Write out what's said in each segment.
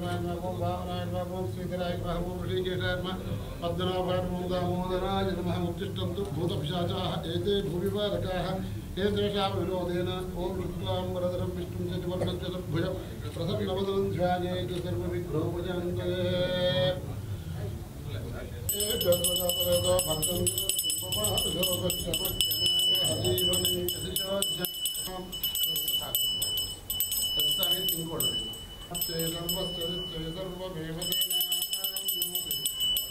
पुरुषोत्तमाय नमः ओम भावनाय नमः ओम श्रीधराय नमः ओम ऋषिकेशाय नमः पद्मनाभाय नमः दामोदराय नमः उत्तिष्ठन्तु भूतपिशाचाः एते भूविपालकाः एतेषां विरोधेन ओम शुक्लाम्बरधरं विष्णुं चतुर्वर्णं चतुर्भुजं प्रसन्नवदनं ध्यायेत् सर्वविघ्नोपशान्तये एतद्वदापरेतो भक्तं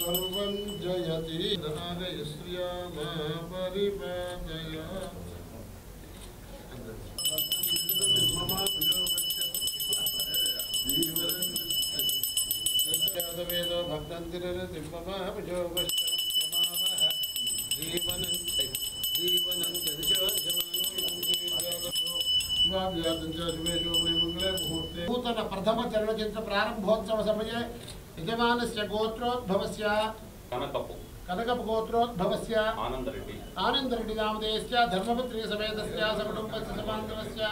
सर्वं जयति नागयश्रियामा परिपादय नूतन प्रथम चरणचित्र प्रारंभोत्सव समये यजमानस्य गोत्रोद्भवस्य कनकप गोत्रोद्भवस्य आनंदरेड्डी नामधेयस्य धर्मपत्नी समेतस्य सकुटुम्बस्य समान्तरस्य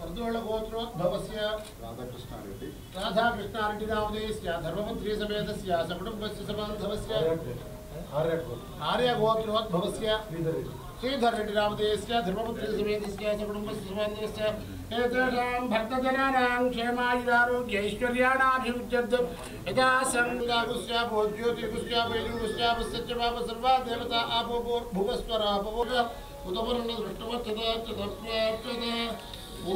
वर्दोळ गोत्रोद्भवस्य राधाकृष्णारेड्डी नामधेयस्य धर्मपत्नी समेतस्य सकुटुम्बस्य समान्तरस्य आर्य गोत्रोद्भवस्य श्रीधर रेड्डी नामधेयस्य धर्मपत्नी समेतस्य सकुटुम्बस्य समान्तरस्य एतेषां भक्तजनानां क्षेमायुरारोग्यैश्वर्याणाभिवृद्ध्यर्थं यथा संज्ञागुस्यापोज्योतिगुस्यापैजुगुस्यापसत्यपाप सर्वा देवता आपोभुवस्वरापवोग उदपर्णदृष्टवर्थता च तत्प्राप्यते ॐ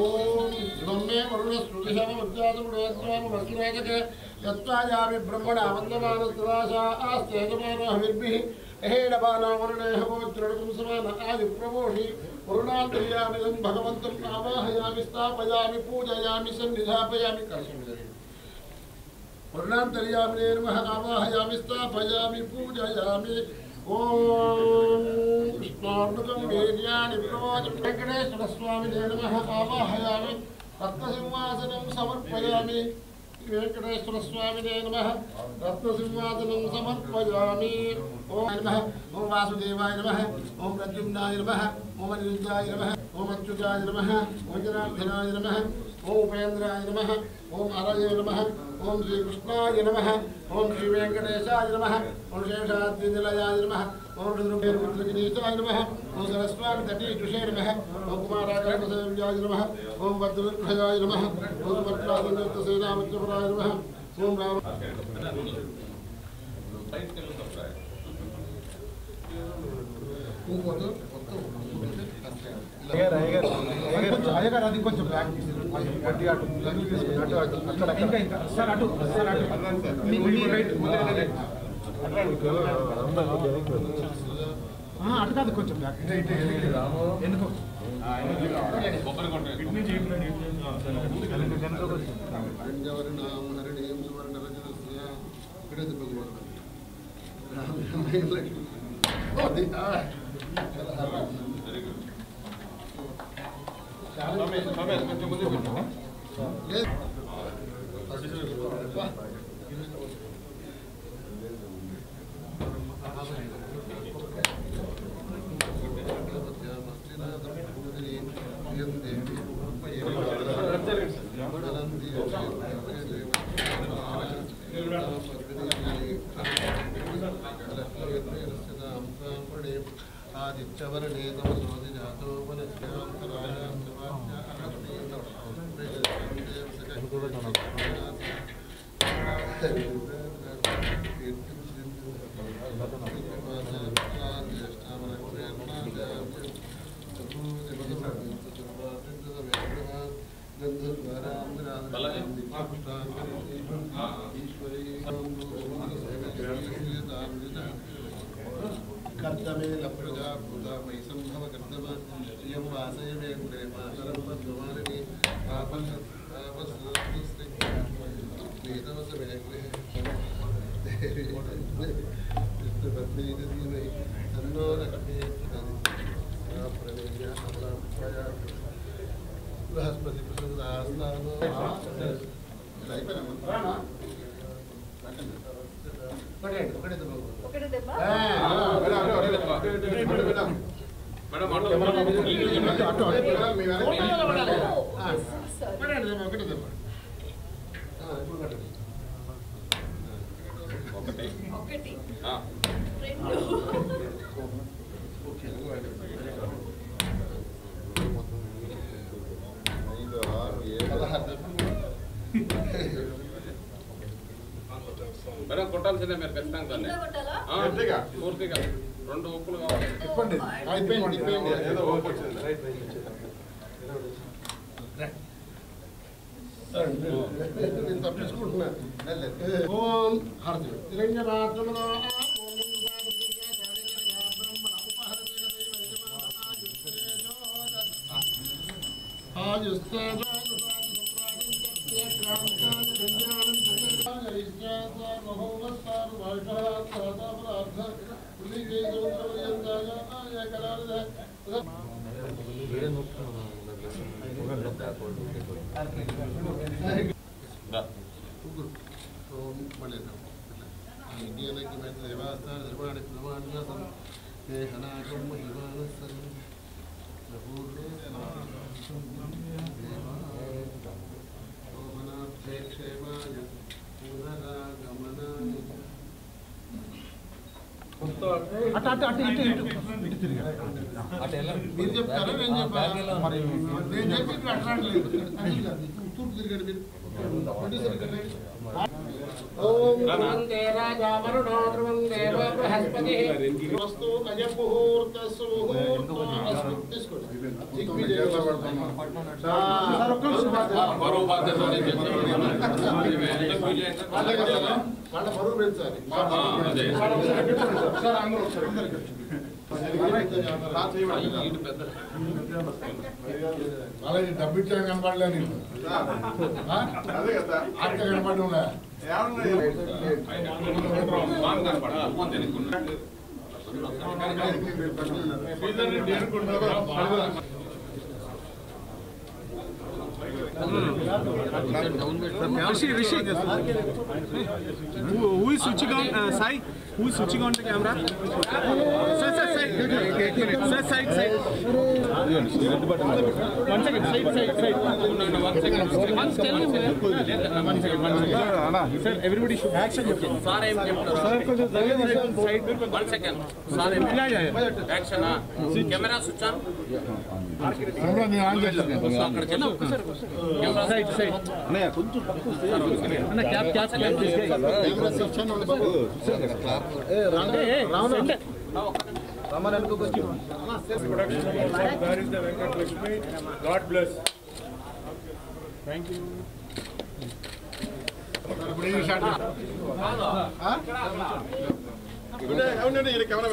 ब्रह्मे वरुणस्मृतिशममज्जातमुडयत्वामवर्तुराजके यत्त्वायामि ब्रह्मणा वन्दमानस्तदाशा आस्ते यजमानो हविर्भिः अहेडबानावरणेह पवित्रं समान आदिप्रमोषि वरुणान्तर्यामिदं भगवन्तं आवाहयामि स्थापयामि पूजयामि सन्निधापयामि वरुणान्तर्यामिने नमः आवाहयामि स्थापयामि पूजयामि ॐ विष्णोर्मुखं वीर्याणि प्रवोचं वेङ्कटेश्वरस्वामिने नमः आवाहयामि रत्नसिंहासनं समर्पयामि वेंकटेश्वरस्वामिने नमः रत्नसिंहासनं समर्पयामि ओम नमः ओम वासुदेवाय नमः ओम प्रद्युम्नाय नमः ओम अनिरुद्धाय नमः ओम अच्युताय नमः ओम जनार्दनाय नमः ओम उपेन्द्राय नमः ओम हरये नमः ओम श्रीकृष्णाय नमः ओम श्री वेंकटेशाय नमः ओम शेषाद्रिनिलयाय नमः ओम रुद्रगिरीशाय नमः ओम सरस्वती तटीजुषे नमः ओम कुमाराकर्णसेव्याय नमः ओम भद्रविग्रहाय नमः ओम भट्टादिनृत्यसेनामध्यपराय नमः ओम राम అది కొంచెం బ్యాక్ అటు అటు ఇంకా ఇంకా సార్ అటు సార్ అటు అటు కాదు కొంచెం బ్యాక్ ఎందుకు కొంచెం ముందు आदित्यवर्णे तमसोदि जातोपनश्यान्तरायां कर्तमे लप्रजा भूता मयि संभव कर्तम यं वासय मे गुणे मातरं पद्मवारिणी पापस्सुस्ते वेदवस मे गृहे देवी विष्णुपत्नी धीमहि तन्नो लक्ष्मी प्रवेद्य अमरापया बृहस्पति प्रसन्नास्तानो మేడం కొట్టాల్సిందే మీరు ఖచ్చితంగా పూర్తిగా 2 ఉప్పులు కావాలి. తప్పించుకుంటున్నా మీరు చెప్తారా నేను చెప్పాను తూర్పు తిరగండి బరువు పెంచాలి అలాగే డబ్బిచ్చా కనపడలే నీకు అక్క కనపడలే Rishi. Who is switching on? Sai? Who is switching on the camera? Sir, side. Sir, side. One second, side. One second. Once tell him. One second. Sir, everybody should action. Sir, I am side. 1 second. Sir, action. Camera switch on. Side. అన్నయ్య కొంచెం పక్కకు అన్న cap Raman అనుకోవచ్చు God bless thank you camera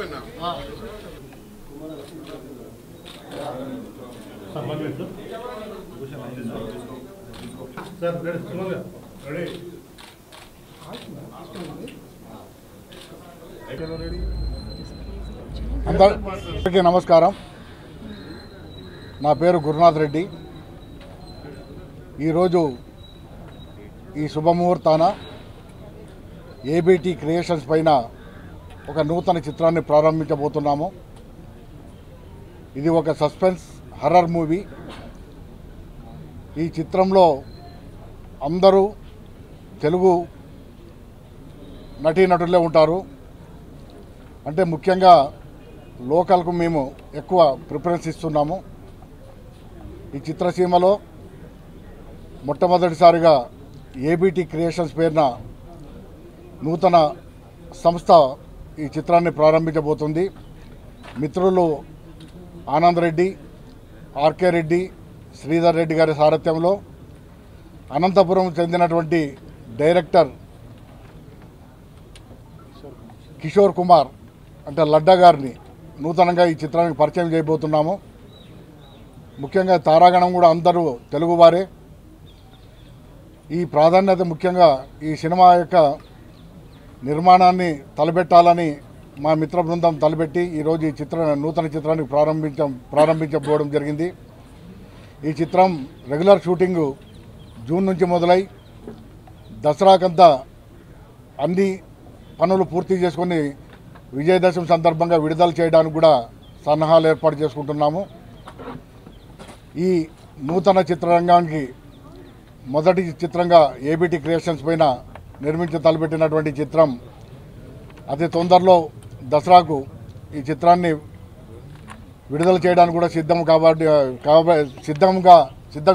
అందరికీ నమస్కారం. నా పేరు గురునాథ్ రెడ్డి. ఈరోజు ఈ శుభముహూర్తాన ఏబీటీ క్రియేషన్స్ పైన ఒక నూతన చిత్రాన్ని ప్రారంభించబోతున్నాము. ఇది ఒక సస్పెన్స్ హర్రర్ మూవీ. ఈ చిత్రంలో అందరూ తెలుగు నటీనటులే ఉంటారు. అంటే ముఖ్యంగా లోకల్కు మేము ఎక్కువ ప్రిఫరెన్స్ ఇస్తున్నాము. ఈ చిత్రసీమలో మొట్టమొదటిసారిగా ఏబీటీ క్రియేషన్స్ పేరున నూతన సంస్థ ఈ చిత్రాన్ని ప్రారంభించబోతుంది. మిత్రులు ఆనంద్ రెడ్డి, ఆర్కే రెడ్డి, శ్రీధర్ రెడ్డి గారి సారథ్యంలో అనంతపురం చెందినటువంటి డైరెక్టర్ కిషోర్ కుమార్ అంటే లడ్డా గారిని నూతనంగా ఈ చిత్రానికి పరిచయం చేయబోతున్నాము. ముఖ్యంగా తారాగణం కూడా అందరూ తెలుగువారే. ఈ ప్రాధాన్యత ముఖ్యంగా ఈ సినిమా యొక్క నిర్మాణాన్ని తలపెట్టాలని మా మిత్ర బృందం తలపెట్టి ఈరోజు ఈ నూతన చిత్రాన్ని ప్రారంభించబోవడం జరిగింది. ఈ చిత్రం రెగ్యులర్ షూటింగు జూన్ నుంచి మొదలై దసరాకంతా అన్ని పనులు పూర్తి చేసుకొని విజయదశమి సందర్భంగా విడుదల చేయడానికి కూడా సన్నాహాలు ఏర్పాటు చేసుకుంటున్నాము. ఈ నూతన చిత్రరంగానికి మొదటి చిత్రంగా ఏబిటి క్రియేషన్స్ పైన నిర్మించి తలపెట్టినటువంటి చిత్రం అతి తొందరలో దసరాకు ఈ చిత్రాన్ని విడుదల చేయడానికి కూడా సిద్ధం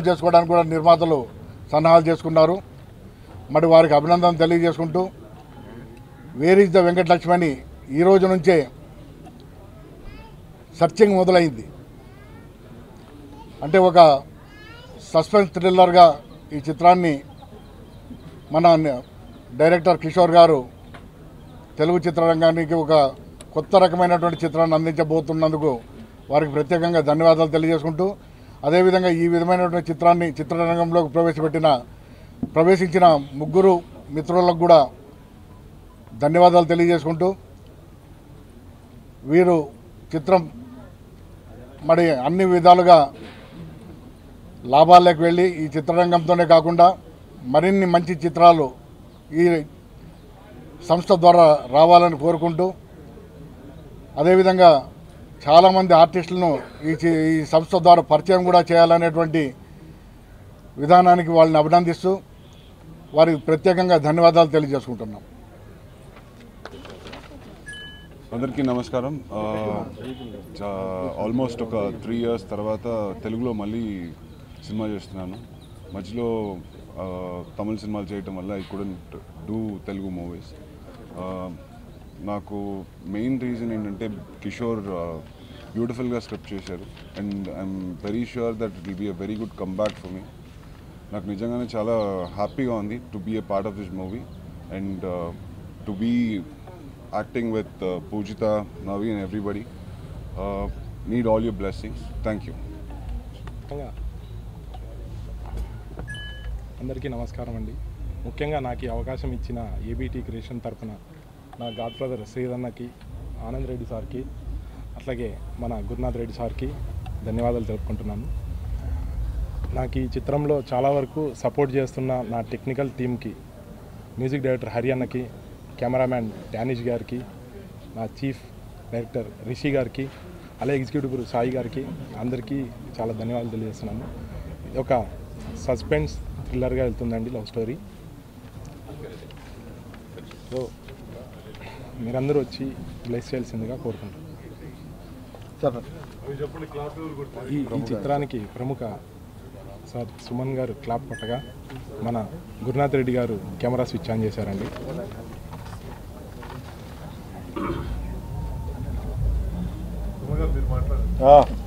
చేసుకోవడానికి కూడా నిర్మాతలు సన్నాహాలు చేసుకున్నారు. మరి వారికి అభినందన తెలియజేసుకుంటూ వేర్ ఈజ్ ద వెంకటలక్ష్మి అని ఈ రోజు నుంచే సర్చింగ్ మొదలైంది. అంటే ఒక సస్పెన్స్ థ్రిల్లర్గా ఈ చిత్రాన్ని మన డైరెక్టర్ కిషోర్ గారు తెలుగు చిత్రరంగానికి ఒక కొత్త రకమైనటువంటి చిత్రాన్ని అందించబోతున్నందుకు వారికి ప్రత్యేకంగా ధన్యవాదాలు తెలియజేసుకుంటూ, అదేవిధంగా ఈ విధమైనటువంటి చిత్రాన్ని చిత్రరంగంలోకి ప్రవేశించిన ముగ్గురు మిత్రులకు కూడా ధన్యవాదాలు తెలియజేసుకుంటూ, వీరు చిత్రం మరి అన్ని విధాలుగా లాభాల్లోకి వెళ్ళి ఈ చిత్రరంగంతోనే కాకుండా మరిన్ని మంచి చిత్రాలు ఈ సంస్థ ద్వారా రావాలని కోరుకుంటూ, అదేవిధంగా చాలామంది ఆర్టిస్టులను ఈ సంస్థ ద్వారా పరిచయం కూడా చేయాలనేటువంటి విధానానికి వాళ్ళని అభినందిస్తూ వారికి ప్రత్యేకంగా ధన్యవాదాలు తెలియజేసుకుంటున్నాం. అందరికీ నమస్కారం. ఆల్మోస్ట్ ఒక 3 years తర్వాత తెలుగులో మళ్ళీ సినిమా చేస్తున్నాను. మధ్యలో తమిళ సినిమాలు చేయటం వల్ల I couldn't do Telugu movies. నాకు మెయిన్ రీజన్ ఏంటంటే కిషోర్ బ్యూటిఫుల్గా స్క్రిప్ట్ చేశారు and I'm very sure that it will be a very good comeback for me. నాకు నిజంగానే చాలా హ్యాపీగా ఉంది to be a part of this movie and to be acting with Pujitha, Navi and everybody. Need all your blessings. Thank you. అందరికీ నమస్కారం అండి. ముఖ్యంగా నాకు ఈ అవకాశం ఇచ్చిన ఏబిటి క్రియేషన్ తరఫున నా గాడ్ బ్రదర్ శ్రీరన్నకి, ఆనంద్ రెడ్డి సార్కి, అట్లాగే మన గురునాథ్ రెడ్డి సార్కి ధన్యవాదాలు తెలుపుకుంటున్నాను. నాకు ఈ చిత్రంలో చాలా వరకు సపోర్ట్ చేస్తున్న నా టెక్నికల్ టీమ్కి, మ్యూజిక్ డైరెక్టర్ హరి అన్నకి, కెమెరామ్యాన్ డానిష్ గారికి, నా చీఫ్ డైరెక్టర్ రిషి గారికి, అలాగే ఎగ్జిక్యూటివ్ సాయి గారికి అందరికీ చాలా ధన్యవాదాలు తెలియజేస్తున్నాను. ఇది ఒక సస్పెన్స్ థ్రిల్లర్గా వెళ్తుందండి, లవ్ స్టోరీ. సో మీరందరూ వచ్చి బ్లెస్ చేయాల్సిందిగా కోరుకుంటున్నాను. ఈ చిత్రానికి ప్రముఖ సార్ సుమన్ గారు క్లాప్ కొట్టగా మన గురునాథ్ రెడ్డి గారు కెమెరా స్విచ్ ఆన్ చేశారండి. మీరు